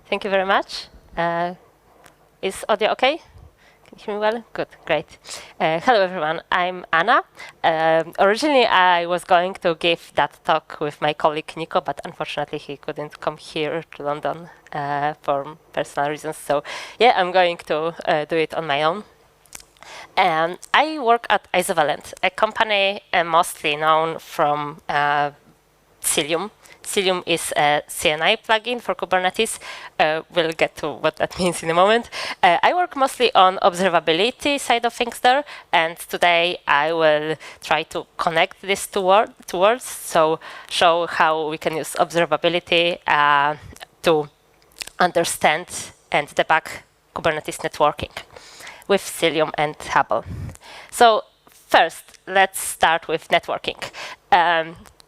Thank you very much. Is audio okay? Can you hear me well? Good, great. Hello, everyone. I'm Anna. Originally, I was going to give that talk with my colleague Nico, but unfortunately, he couldn't come here to London for personal reasons. So, yeah, I'm going to do it on my own. I work at Isovalent, a company mostly known from Cilium. Cilium is a CNI plugin for Kubernetes. We'll get to what that means in a moment. I work mostly on observability side of things there, and today I will try to connect these two worlds, so show how we can use observability to understand and debug Kubernetes networking with Cilium and Hubble. So first, let's start with networking.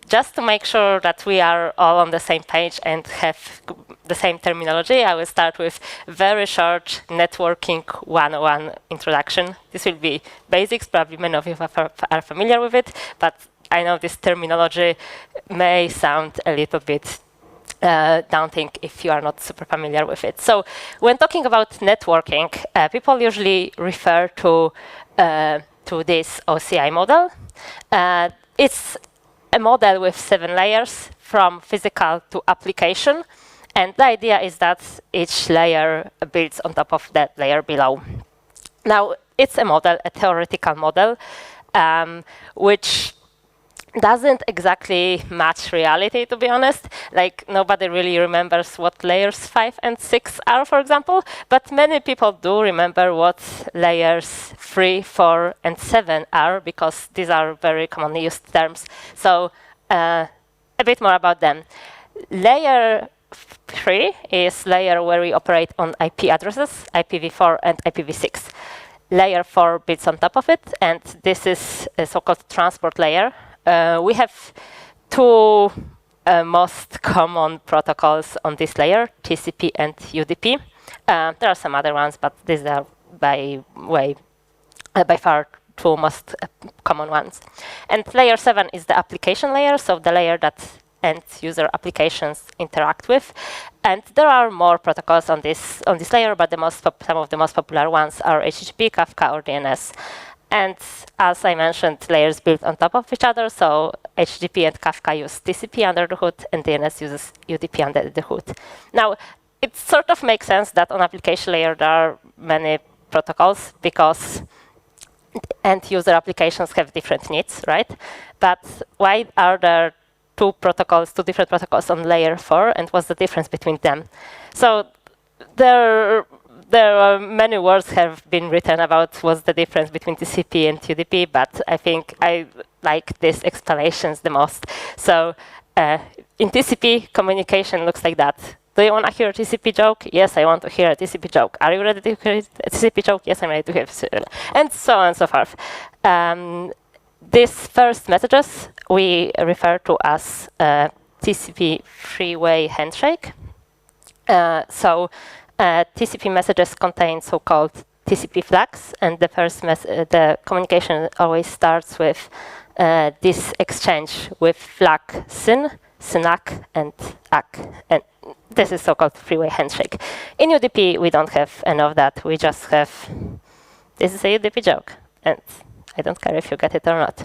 Just to make sure that we are all on the same page and have the same terminology, I will start with very short networking 101 introduction. This will be basics, probably many of you are familiar with it, but I know this terminology may sound a little bit daunting if you are not super familiar with it. So when talking about networking, people usually refer to this OCI model. It's a model with 7 layers from physical to application. And the idea is that each layer builds on top of that layer below. Now, it's a model, a theoretical model, which doesn't exactly match reality, to be honest. Like, nobody really remembers what layers 5 and 6 are, for example, but many people do remember what layers 3, 4, and 7 are, because these are very commonly used terms. So, a bit more about them. Layer 3 is layer where we operate on IP addresses, IPv4 and IPv6. Layer 4 builds on top of it, and this is a so-called transport layer. We have 2 most common protocols on this layer, TCP and UDP. There are some other ones, but these are by far 2 most common ones. And layer 7 is the application layer, so the layer that end user applications interact with. And there are more protocols on this layer, but some of the most popular ones are HTTP, Kafka, or DNS. And as I mentioned, layers built on top of each other. So HTTP and Kafka use TCP under the hood, and DNS uses UDP under the hood. Now, it sort of makes sense that on application layer there are many protocols because end user applications have different needs, right? But why are there 2 different protocols on layer 4, and what's the difference between them? So there are many words have been written about what's the difference between TCP and UDP, but I think I like these explanations the most. So in TCP, communication looks like that. Do you want to hear a TCP joke? Yes, I want to hear a TCP joke. Are you ready to hear a TCP joke? Yes, I'm ready to hear it. And so on and so forth. These first messages we refer to as TCP three-way handshake. TCP messages contain so-called TCP flags, and the communication always starts with this exchange with flag SYN, SYNAC, and ACK. And this is so-called three-way handshake. In UDP, we don't have any of that. We just have, this is a UDP joke, and I don't care if you get it or not.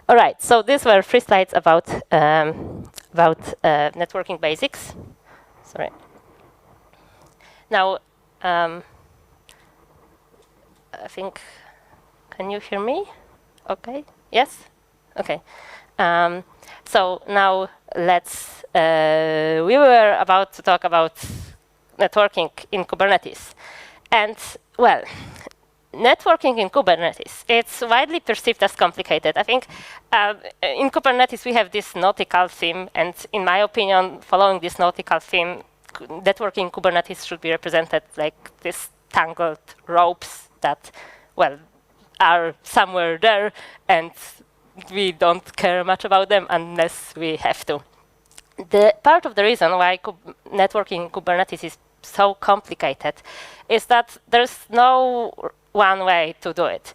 All right, so these were 3 slides about networking basics. Sorry. Now, I think, can you hear me? Okay, yes? Okay. So now let's, we were about to talk about networking in Kubernetes. And, well, networking in Kubernetes, it's widely perceived as complicated. I think in Kubernetes we have this nautical theme, and in my opinion, following this nautical theme, networking in Kubernetes should be represented like these tangled ropes that, well, are somewhere there, and we don't care much about them unless we have to. The part of the reason why networking in Kubernetes is so complicated is that there's no one way to do it.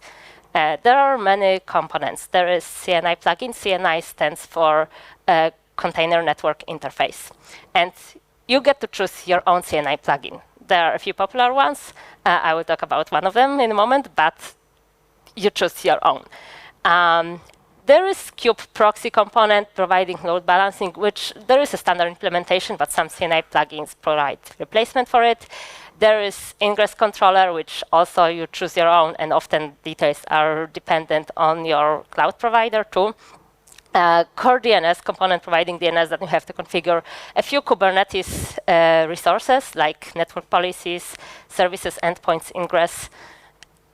There are many components. There is CNI plugin. CNI stands for Container Network Interface. And you get to choose your own CNI plugin. There are a few popular ones. I will talk about one of them in a moment, but you choose your own. There is kube proxy component providing load balancing, which there is a standard implementation, but some CNI plugins provide replacement for it. There is ingress controller, which also you choose your own, and often details are dependent on your cloud provider too. Core DNS component providing DNS that you have to configure. A few Kubernetes resources like network policies, services, endpoints, ingress.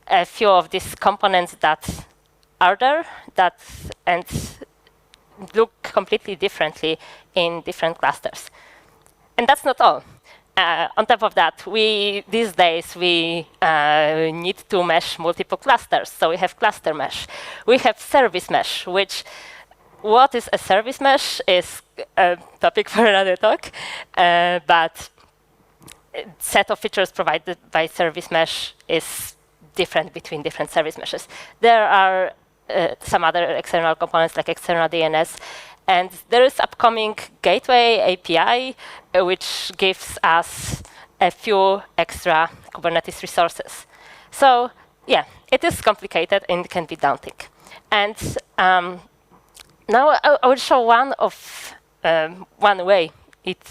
A few of these components that are there and look completely differently in different clusters. And that's not all. On top of that, these days we need to mesh multiple clusters. So we have cluster mesh. We have service mesh, which what is a service mesh is a topic for another talk, but set of features provided by service mesh is different between different service meshes. There are some other external components like external DNS, and there is upcoming gateway API, which gives us a few extra Kubernetes resources. So yeah, it is complicated and it can be daunting. And now I will show one way it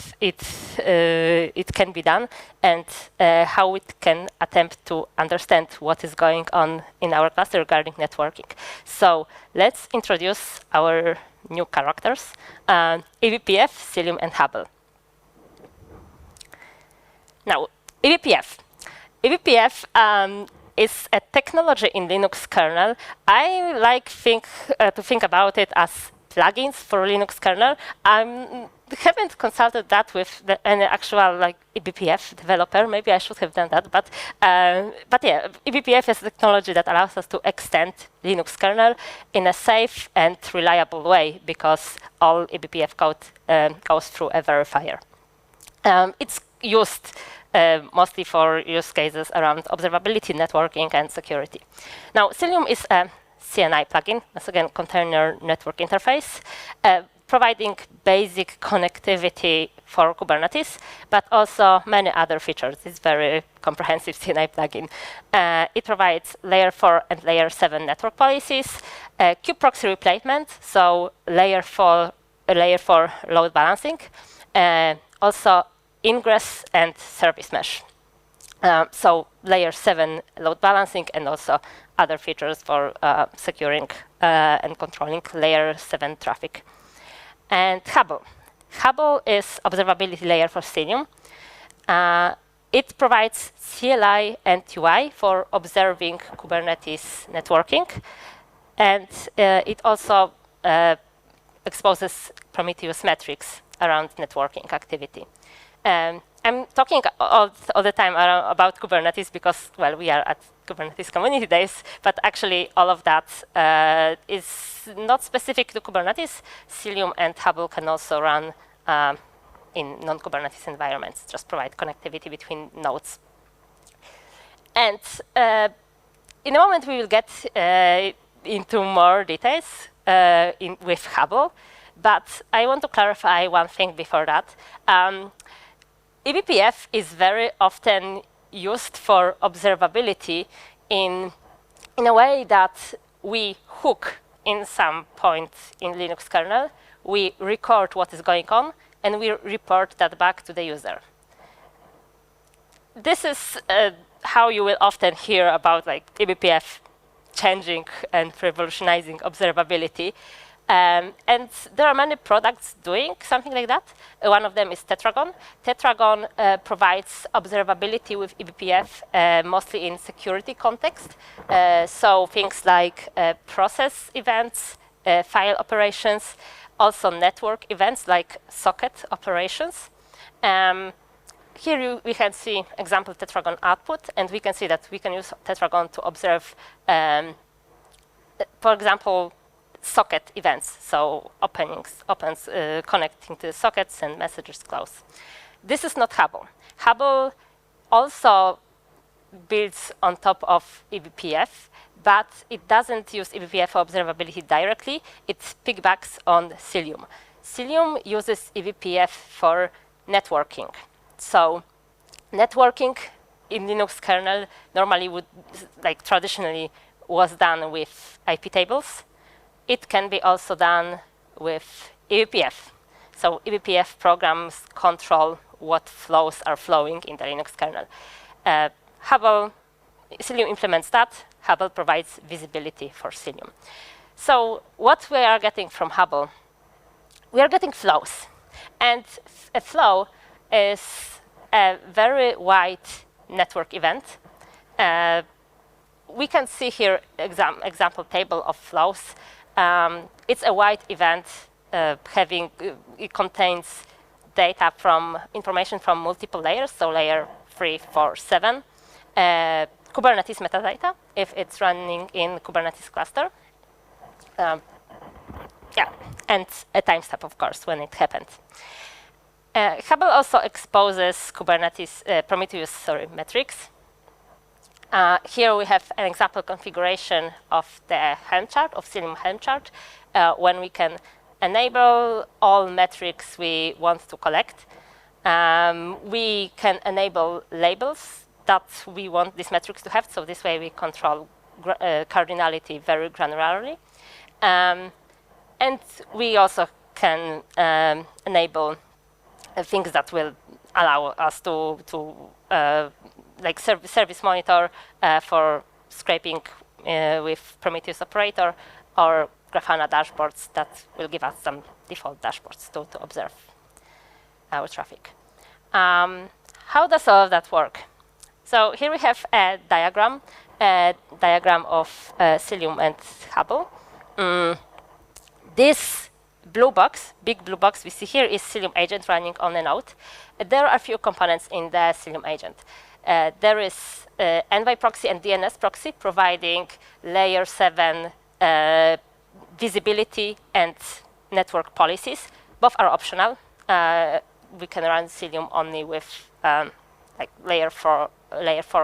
can be done and how it can attempt to understand what is going on in our cluster regarding networking. So let's introduce our new characters, eBPF, Cilium, and Hubble. Now, eBPF. eBPF is a technology in Linux kernel. I like to think about it as plugins for Linux kernel. I haven't consulted that with any actual like eBPF developer. Maybe I should have done that, but yeah, eBPF is a technology that allows us to extend Linux kernel in a safe and reliable way because all eBPF code goes through a verifier. It's used mostly for use cases around observability, networking, and security. Now, Cilium is a CNI plugin, once again, container network interface, providing basic connectivity for Kubernetes, but also many other features. It's very comprehensive CNI plugin. It provides layer 4 and layer 7 network policies, kube proxy replacement, so layer 4 load balancing, also ingress and service mesh. So layer 7 load balancing and also other features for securing and controlling layer 7 traffic. And Hubble. Hubble is observability layer for Cilium. It provides CLI and UI for observing Kubernetes networking. And it also exposes Prometheus metrics around networking activity. I'm talking all the time about Kubernetes because, well, we are at Kubernetes Community Days, but actually all of that is not specific to Kubernetes. Cilium and Hubble can also run in non-Kubernetes environments, just provide connectivity between nodes. And in a moment, we will get into more details with Hubble, but I want to clarify one thing before that. eBPF is very often used for observability in a way that we hook in some point in Linux kernel, we record what is going on, and we report that back to the user. This is how you will often hear about like eBPF changing and revolutionizing observability. And there are many products doing something like that. One of them is Tetragon. Tetragon provides observability with eBPF, mostly in security context. So things like process events, file operations, also network events like socket operations. Here we can see example Tetragon output, and we can see that we can use Tetragon to observe, for example, socket events, so opens, connecting to the sockets and messages close. This is not Hubble. Hubble also builds on top of eBPF, but it doesn't use eBPF for observability directly. It piggybacks on Cilium. Cilium uses eBPF for networking. So networking in Linux kernel normally would, like traditionally, was done with IP tables. It can be also done with eBPF. So eBPF programs control what flows are flowing in the Linux kernel. Hubble, Cilium implements that. Hubble provides visibility for Cilium. So what we are getting from Hubble, we are getting flows. And a flow is a very wide network event. We can see here example table of flows. It's a wide event it contains data from information from multiple layers, so layer 3, 4, 7. Kubernetes metadata, if it's running in Kubernetes cluster. Yeah, and a timestamp, of course, when it happened. Hubble also exposes Kubernetes Prometheus metrics. Here we have an example configuration of the Helm chart, of Cilium Helm chart, when we can enable all metrics we want to collect. We can enable labels that we want these metrics to have, so this way we control cardinality very granularly. And we also can enable things that will allow us to like service monitor for scraping with Prometheus operator, or Grafana dashboards that will give us some default dashboards to observe our traffic. How does all of that work? So here we have a diagram of Cilium and Hubble. This blue box, big blue box we see here, is Cilium agent running on a node. There are a few components in the Cilium agent. There is Envoy proxy and DNS proxy providing layer 7 visibility and network policies. Both are optional. We can run Cilium only with like layer 4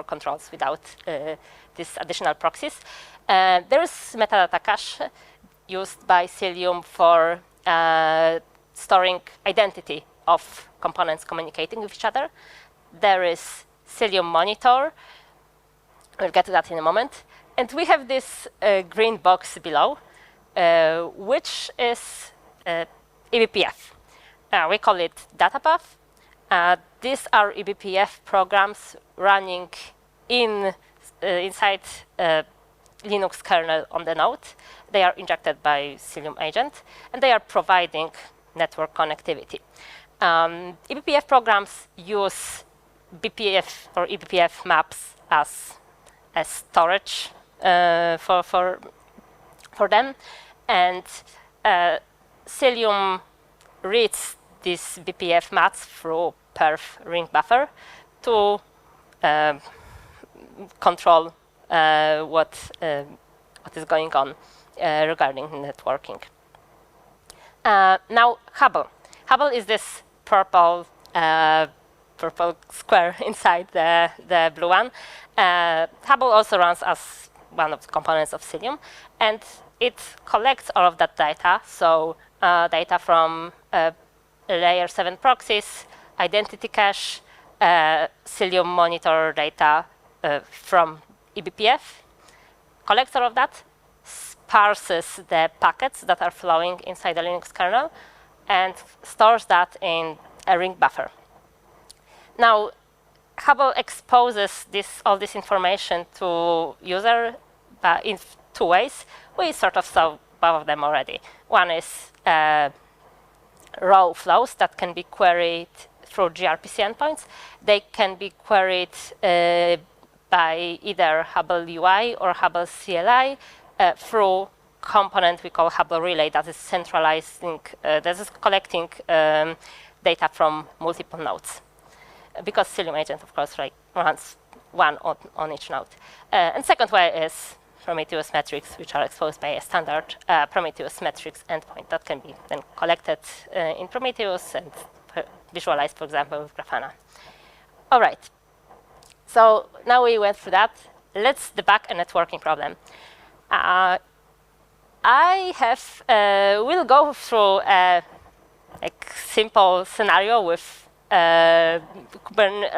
controls without these additional proxies. There is metadata cache used by Cilium for storing identity of components communicating with each other. There is Cilium monitor. We'll get to that in a moment. And we have this green box below, which is eBPF. We call it data path. These are eBPF programs running inside Linux kernel on the node. They are injected by Cilium agent, and they are providing network connectivity. eBPF programs use BPF or eBPF maps as storage for them, and Cilium reads these BPF maps through perf ring buffer to control what is going on regarding networking. Now Hubble. Hubble is this purple square inside the blue one. Hubble also runs as one of the components of Cilium, and it collects all of that data. So data from layer 7 proxies, identity cache, Cilium monitor data from eBPF, collects all of that, parses the packets that are flowing inside the Linux kernel, and stores that in a ring buffer. Now, Hubble exposes all this information to user in two ways. We sort of saw both of them already. One is raw flows that can be queried through gRPC endpoints. They can be queried by either Hubble UI or Hubble CLI through component we call Hubble Relay that is centralizing, that is collecting data from multiple nodes. Because Cilium agent, of course, runs one on each node. And second way is Prometheus metrics, which are exposed by a standard Prometheus metrics endpoint that can be then collected in Prometheus and visualized, for example, with Grafana. All right. So now we went through that. Let's debug a networking problem. We'll go through a simple scenario with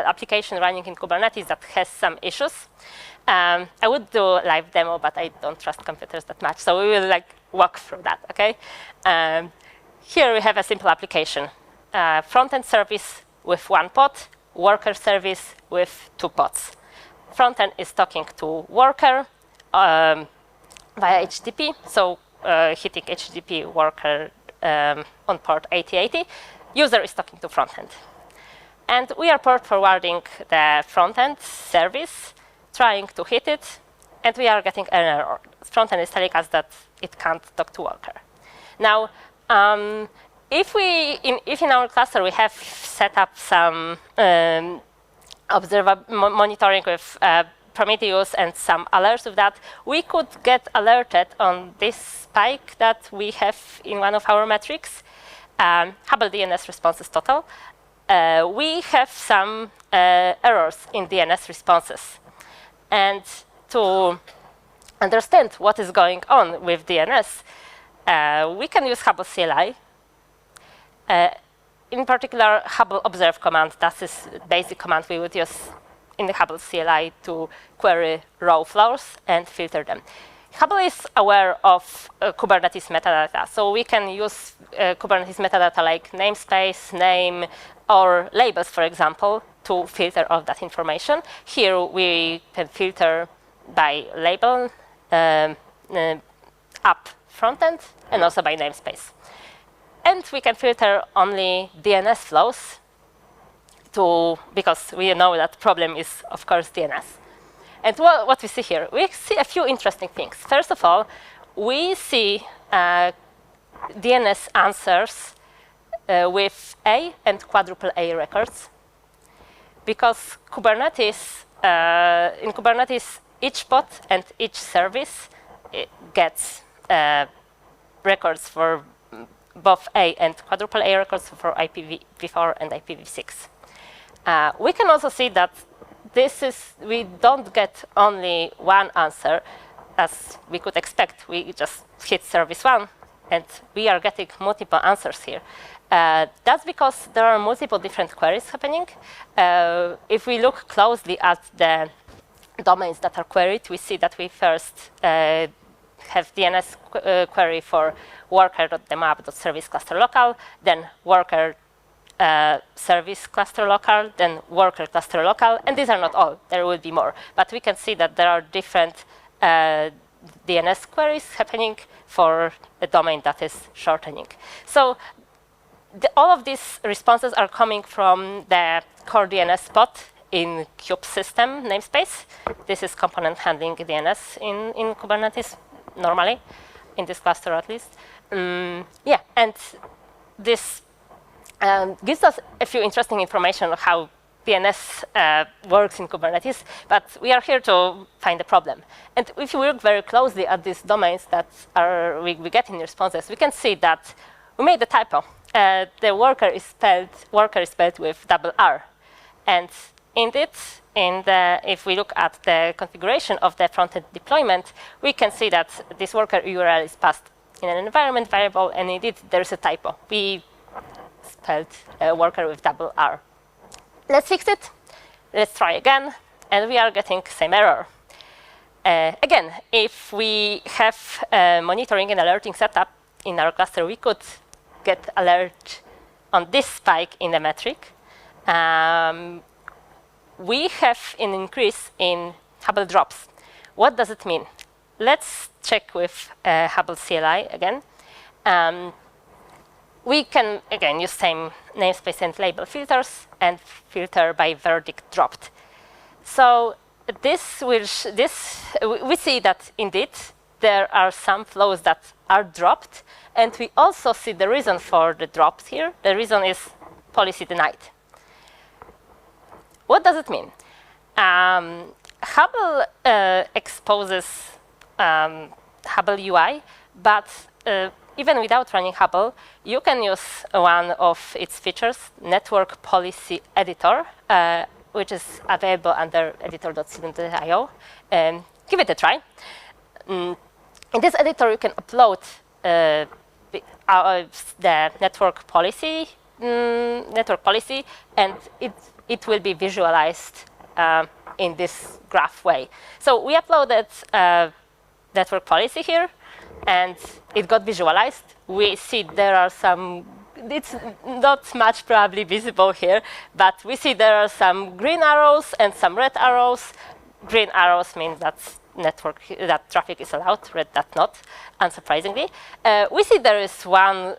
application running in Kubernetes that has some issues. I would do a live demo, but I don't trust computers that much, so we will walk through that. Okay. Here we have a simple application: front-end service with one pod, worker service with two pods. Front-end is talking to worker via HTTP, so hitting HTTP worker on port 8080. User is talking to front-end. And we are port forwarding the front-end service, trying to hit it, and we are getting an error. Front-end is telling us that it can't talk to worker. Now, if in our cluster we have set up some monitoring with Prometheus and some alerts with that, we could get alerted on this spike that we have in one of our metrics, Hubble DNS responses total. We have some errors in DNS responses. And to understand what is going on with DNS, we can use Hubble CLI. In particular, Hubble observe command. That is the basic command we would use in the Hubble CLI to query raw flows and filter them. Hubble is aware of Kubernetes metadata, so we can use Kubernetes metadata like namespace, name, or labels, for example, to filter all that information. Here we can filter by label, app frontend, and also by namespace. And we can filter only DNS flows because we know that problem is, of course, DNS. And what we see here, we see a few interesting things. First of all, we see DNS answers with A and quadruple A records, because Kubernetes, in Kubernetes, each pod and each service gets records for both A and quadruple A records for IPv4 and IPv6. We can also see that we don't get only one answer, as we could expect. We just hit service 1, and we are getting multiple answers here. That's because there are multiple different queries happening. If we look closely at the domains that are queried, we see that we first have DNS query for worker.demap.service cluster local, then worker service cluster local, then worker cluster local, and these are not all. There will be more, but we can see that there are different DNS queries happening for a domain that is shortening. So all of these responses are coming from the core DNS pod in kube system namespace. This is component handling DNS in Kubernetes normally, in this cluster at least. Yeah, and this gives us a few interesting information on how DNS works in Kubernetes, but we are here to find the problem. And if we look very closely at these domains that we get in responses, we can see that we made a typo. The worker is spelled with double R. And indeed, if we look at the configuration of the front-end deployment, we can see that this worker URL is passed in an environment variable, and indeed there is a typo. We spelled worker with double R. Let's fix it. Let's try again, and we are getting same error. Again, if we have monitoring and alerting setup in our cluster, we could get alert on this spike in the metric. We have an increase in Hubble drops. What does it mean? Let's check with Hubble CLI again. We can, again, use same namespace and label filters and filter by verdict dropped. So we see that indeed there are some flows that are dropped, and we also see the reason for the drops here. The reason is policy denied. What does it mean? Hubble exposes Hubble UI, but even without running Hubble, you can use one of its features, Network Policy Editor, which is available under editor.cilium.io. Give it a try. In this editor, you can upload the network policy network policy, and it will be visualized in this graph way. So we uploaded network policy here, and it got visualized. We see there are some, it's not much probably visible here, but we see there are some green arrows and some red arrows. Green arrows means that traffic is allowed, red that not, unsurprisingly. We see there is one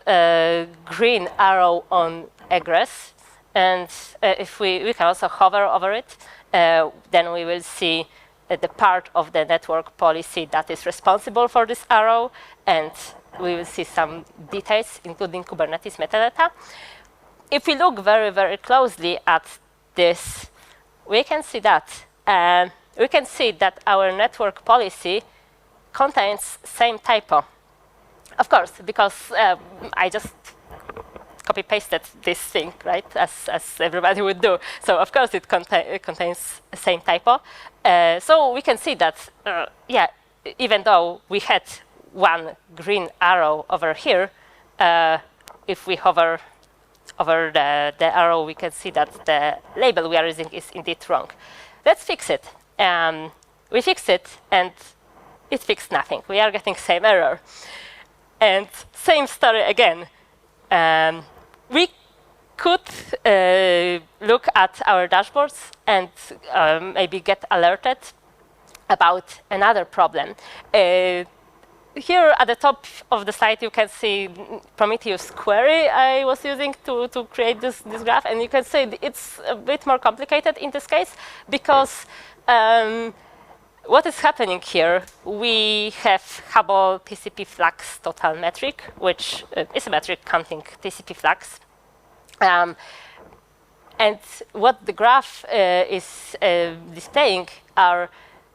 green arrow on egress, and if we can also hover over it, then we will see the part of the network policy that is responsible for this arrow, and we will see some details, including Kubernetes metadata. If we look very, very closely at this, we can see that our network policy contains same typo. Of course, because I just copy-pasted this thing, right, as everybody would do. So of course it contains the same typo. So we can see that, yeah, even though we had one green arrow over here, if we hover over the arrow, we can see that the label we are using is indeed wrong. Let's fix it. We fixed it, and it fixed nothing. We are getting same error. And same story again. We could look at our dashboards and maybe get alerted about another problem. Here at the top of the slide, you can see Prometheus query I was using to create this graph. And you can see it's a bit more complicated in this case, because what is happening here, we have Hubble TCP flags total metric, which is a metric counting TCP flags. And what the graph is displaying are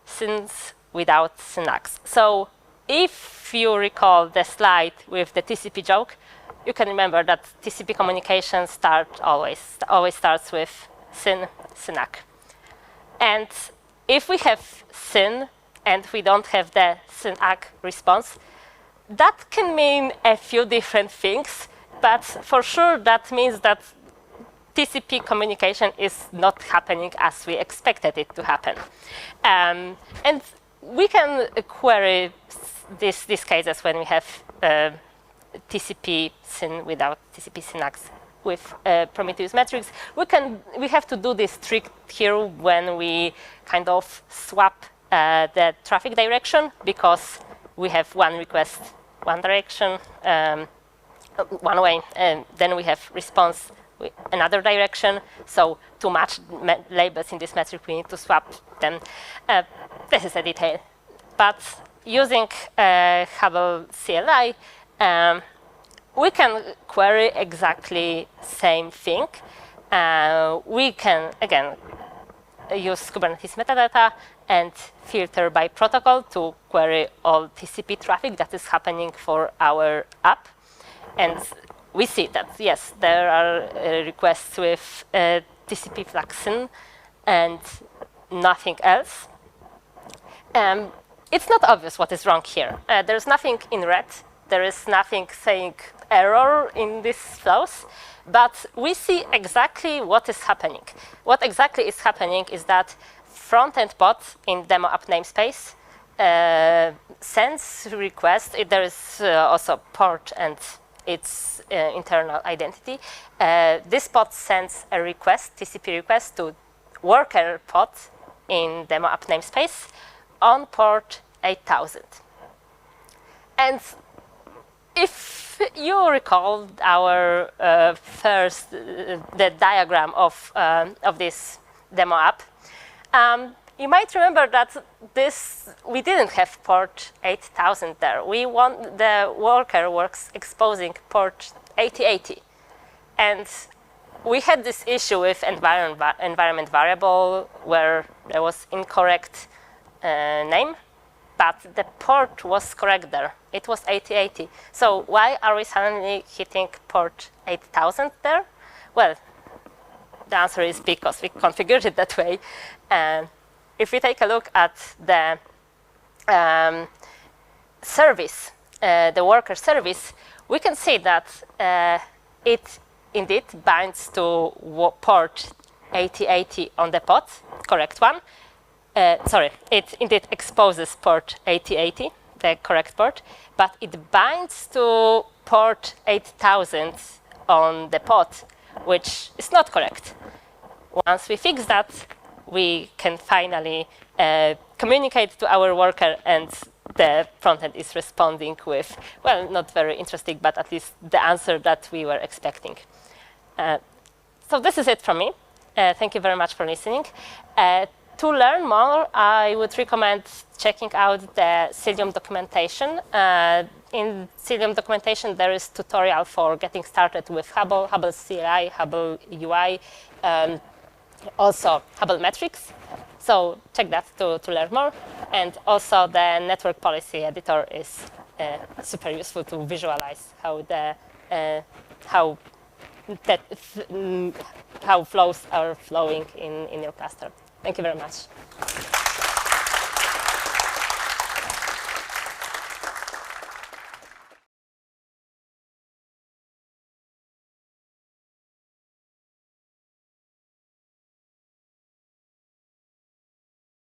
SYNs without syntax. So if you recall the slide with the TCP joke, you can remember that TCP communication always starts with SYN, SYNAC. And if we have SYN and we don't have the SYNAC response, that can mean a few different things, but for sure that means that TCP communication is not happening as we expected it to happen. And we can query these cases when we have TCP SYN without TCP syntax with Prometheus metrics. We have to do this trick here when we kind of swap the traffic direction, because we have one request, one direction, one way, and then we have response with another direction. So to match labels in this metric, we need to swap them. This is a detail. But using Hubble CLI, we can query exactly same thing. We can, again, use Kubernetes metadata and filter by protocol to query all TCP traffic that is happening for our app. And we see that, yes, there are requests with TCP flag SYN and nothing else. It's not obvious what is wrong here. There's nothing in red. There is nothing saying error in these flows. But we see exactly what is happening. What exactly is happening is that front-end bot in demo app namespace sends request. There is also port and its internal identity. This bot sends a request, TCP request, to worker pod in demo app namespace on port 8000. And if you recall our the diagram of this demo app, you might remember that we didn't have port 8000 there. We want the worker works exposing port 8080. And we had this issue with environment variable where there was incorrect name, but the port was correct there. It was 8080. So why are we suddenly hitting port 8000 there? Well, the answer is because we configured it that way. If we take a look at the service, the worker service, we can see that it indeed binds to port 8080 on the pod, correct one. Sorry, it indeed exposes port 8080, the correct port, but it binds to port 8000 on the pod, which is not correct. Once we fix that, we can finally communicate to our worker, and the frontend is responding with, well, not very interesting, but at least the answer that we were expecting. So this is it from me. Thank you very much for listening. To learn more, I would recommend checking out the Cilium documentation. In Cilium documentation, there is tutorial for getting started with Hubble, Hubble CLI, Hubble UI, also Hubble metrics. So check that to learn more. And also the network policy editor is super useful to visualize how flows are flowing in your cluster. Thank you very much.